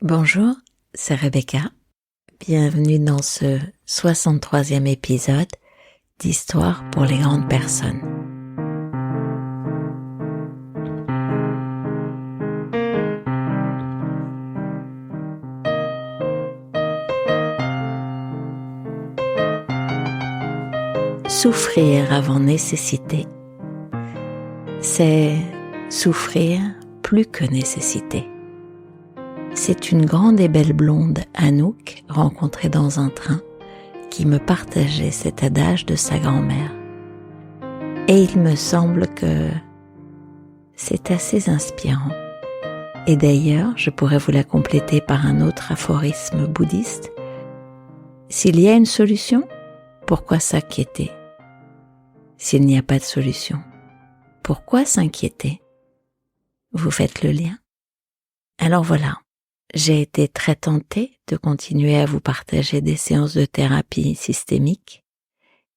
Bonjour, c'est Rebecca. Bienvenue dans ce 63e épisode d'Histoire pour les grandes personnes. Souffrir avant nécessité, c'est souffrir plus que nécessité. C'est une grande et belle blonde, Anouk, rencontrée dans un train, qui me partageait cet adage de sa grand-mère. Et il me semble que c'est assez inspirant. Et d'ailleurs, je pourrais vous la compléter par un autre aphorisme bouddhiste. S'il y a une solution, pourquoi s'inquiéter? S'il n'y a pas de solution, pourquoi s'inquiéter? Vous faites le lien? Alors voilà. J'ai été très tentée de continuer à vous partager des séances de thérapie systémique.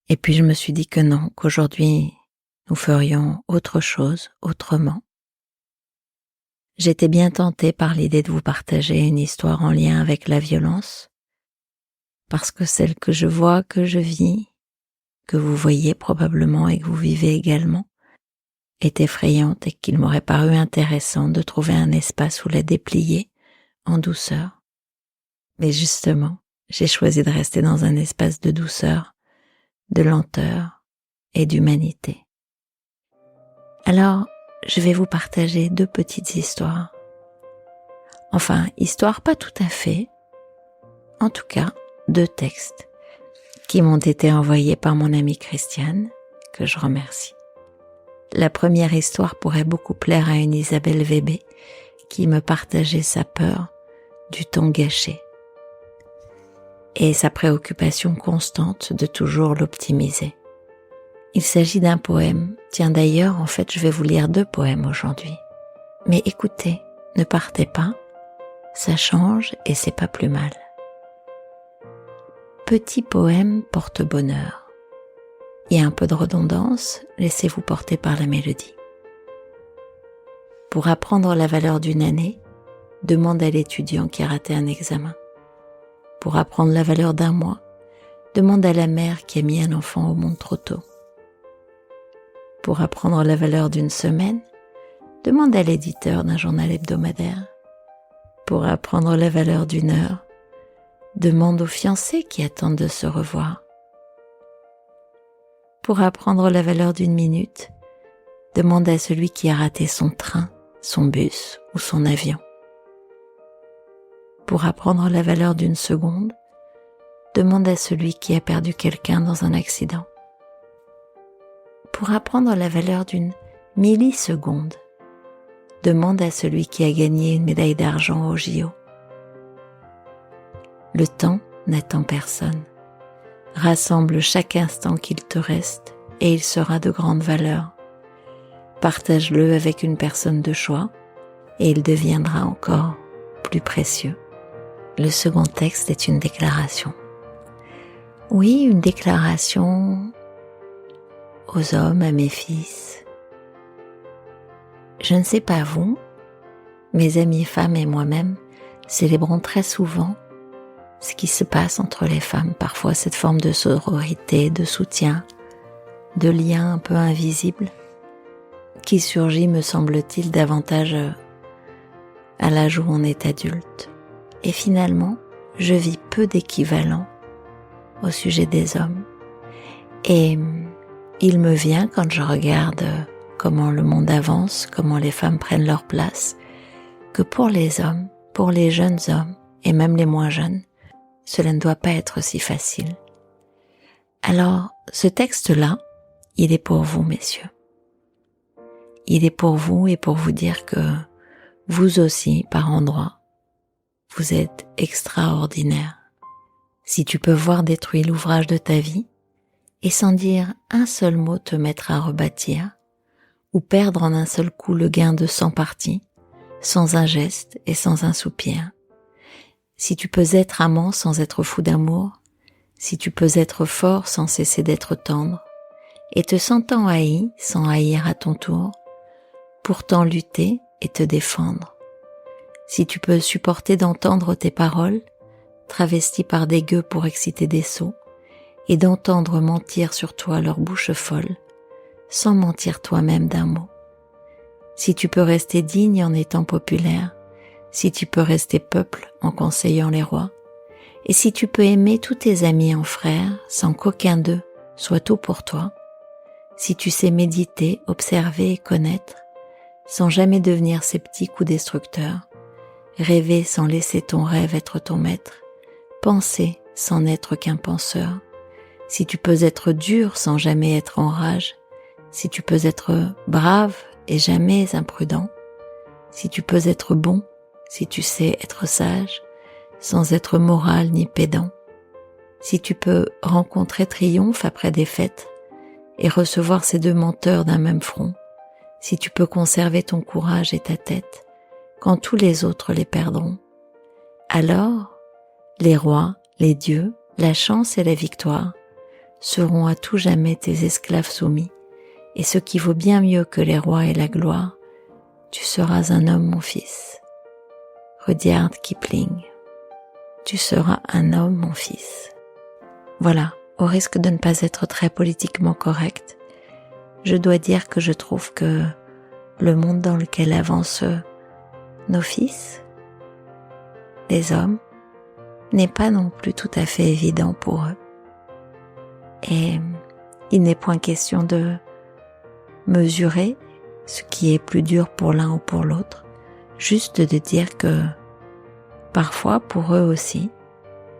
Et puis je me suis dit que non, qu'aujourd'hui nous ferions autre chose, autrement. J'étais bien tentée par l'idée de vous partager une histoire en lien avec la violence, parce que celle que je vois, que je vis, que vous voyez probablement et que vous vivez également, est effrayante et qu'il m'aurait paru intéressant de trouver un espace où la déplier en douceur. Mais justement, j'ai choisi de rester dans un espace de douceur, de lenteur et d'humanité. Alors, je vais vous partager deux petites histoires. Enfin, histoires pas tout à fait. En tout cas, deux textes qui m'ont été envoyés par mon amie Christiane, que je remercie. La première histoire pourrait beaucoup plaire à une Isabelle Wébé qui me partageait sa peur du temps gâché et sa préoccupation constante de toujours l'optimiser. Il s'agit d'un poème. Tiens d'ailleurs, en fait, je vais vous lire deux poèmes aujourd'hui. Mais écoutez, ne partez pas, ça change et c'est pas plus mal. Petit poème porte-bonheur. Il y a un peu de redondance, laissez-vous porter par la mélodie. Pour apprendre la valeur d'une année, demande à l'étudiant qui a raté un examen. Pour apprendre la valeur d'un mois, demande à la mère qui a mis un enfant au monde trop tôt. Pour apprendre la valeur d'une semaine, demande à l'éditeur d'un journal hebdomadaire. Pour apprendre la valeur d'une heure, demande aux fiancés qui attendent de se revoir. Pour apprendre la valeur d'une minute, demande à celui qui a raté son train, son bus ou son avion. Pour apprendre la valeur d'une seconde, demande à celui qui a perdu quelqu'un dans un accident. Pour apprendre la valeur d'une milliseconde, demande à celui qui a gagné une médaille d'argent au JO. Le temps n'attend personne. Rassemble chaque instant qu'il te reste et il sera de grande valeur. Partage-le avec une personne de choix et il deviendra encore plus précieux. Le second texte est une déclaration. Oui, une déclaration aux hommes, à mes fils. Je ne sais pas vous, mes amis femmes et moi-même célébrons très souvent ce qui se passe entre les femmes, parfois cette forme de sororité, de soutien, de lien un peu invisible, qui surgit, me semble-t-il, davantage à l'âge où on est adulte. Et finalement, je vis peu d'équivalent au sujet des hommes. Et il me vient, quand je regarde comment le monde avance, comment les femmes prennent leur place, que pour les hommes, pour les jeunes hommes, et même les moins jeunes, cela ne doit pas être si facile. Alors, ce texte-là, il est pour vous, messieurs. Il est pour vous et pour vous dire que vous aussi, par endroits, vous êtes extraordinaire. Si tu peux voir détruit l'ouvrage de ta vie et sans dire un seul mot te mettre à rebâtir ou perdre en un seul coup le gain de 100 parties, sans un geste et sans un soupir. Si tu peux être amant sans être fou d'amour, si tu peux être fort sans cesser d'être tendre, et te sentant haï sans haïr à ton tour, pourtant lutter et te défendre. si tu peux supporter d'entendre tes paroles, travesties par des gueux pour exciter des sots, et d'entendre mentir sur toi leur bouche folle, sans mentir toi-même d'un mot. Si tu peux rester digne en étant populaire, si tu peux rester peuple en conseillant les rois, et si tu peux aimer tous tes amis en frères sans qu'aucun d'eux soit tout pour toi, si tu sais méditer, observer et connaître, sans jamais devenir sceptique ou destructeur, rêver sans laisser ton rêve être ton maître, penser sans n'être qu'un penseur, si tu peux être dur sans jamais être en rage, si tu peux être brave et jamais imprudent, si tu peux être bon, si tu sais être sage, sans être moral ni pédant, si tu peux rencontrer triomphe après défaite et recevoir ces deux menteurs d'un même front, si tu peux conserver ton courage et ta tête quand tous les autres les perdront, alors les rois, les dieux, la chance et la victoire seront à tout jamais tes esclaves soumis, et ce qui vaut bien mieux que les rois et la gloire, tu seras un homme, mon fils. Rudyard Kipling. Tu seras un homme, mon fils. Voilà, au risque de ne pas être très politiquement correct, je dois dire que je trouve que le monde dans lequel avancent nos fils, les hommes, n'est pas non plus tout à fait évident pour eux. Et il n'est point question de mesurer ce qui est plus dur pour l'un ou pour l'autre, juste de dire que parfois pour eux aussi,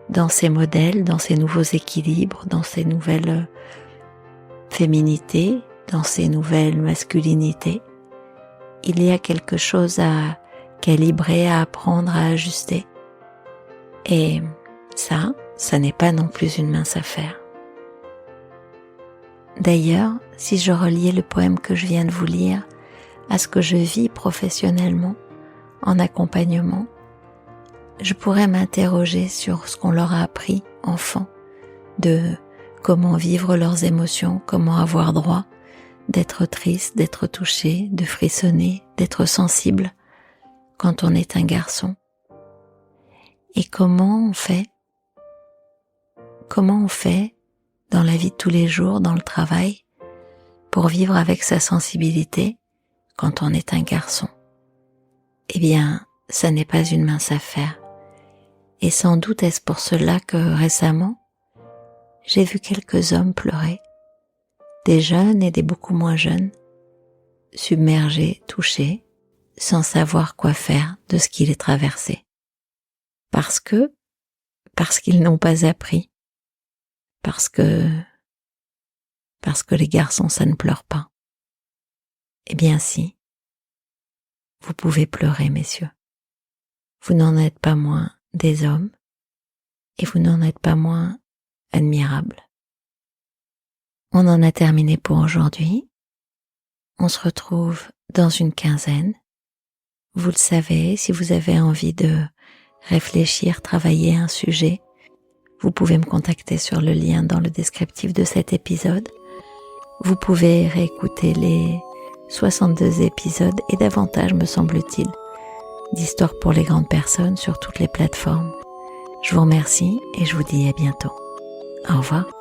dans ces modèles, dans ces nouveaux équilibres, dans ces nouvelles féminités, dans ces nouvelles masculinités, il y a quelque chose à calibrer, à apprendre, à ajuster. Et ça n'est pas non plus une mince affaire. D'ailleurs, si je reliais le poème que je viens de vous lire à ce que je vis professionnellement en accompagnement, je pourrais m'interroger sur ce qu'on leur a appris, enfants, de comment vivre leurs émotions, comment avoir droit d'être triste, d'être touché, de frissonner, d'être sensible quand on est un garçon. Et comment on fait dans la vie de tous les jours, dans le travail, pour vivre avec sa sensibilité quand on est un garçon? Eh bien, ça n'est pas une mince affaire. Et sans doute est-ce pour cela que récemment, j'ai vu quelques hommes pleurer, des jeunes et des beaucoup moins jeunes, submergés, touchés, sans savoir quoi faire de ce qui les traversait. Parce qu'ils n'ont pas appris, parce que les garçons ça ne pleure pas. Eh bien si, vous pouvez pleurer, messieurs. Vous n'en êtes pas moins des hommes, et vous n'en êtes pas moins admirables. On en a terminé pour aujourd'hui. On se retrouve dans une quinzaine. Vous le savez, si vous avez envie de réfléchir, travailler un sujet, vous pouvez me contacter sur le lien dans le descriptif de cet épisode. Vous pouvez réécouter les 62 épisodes et davantage, me semble-t-il, d'histoires pour les grandes personnes sur toutes les plateformes. Je vous remercie et je vous dis à bientôt. Au revoir.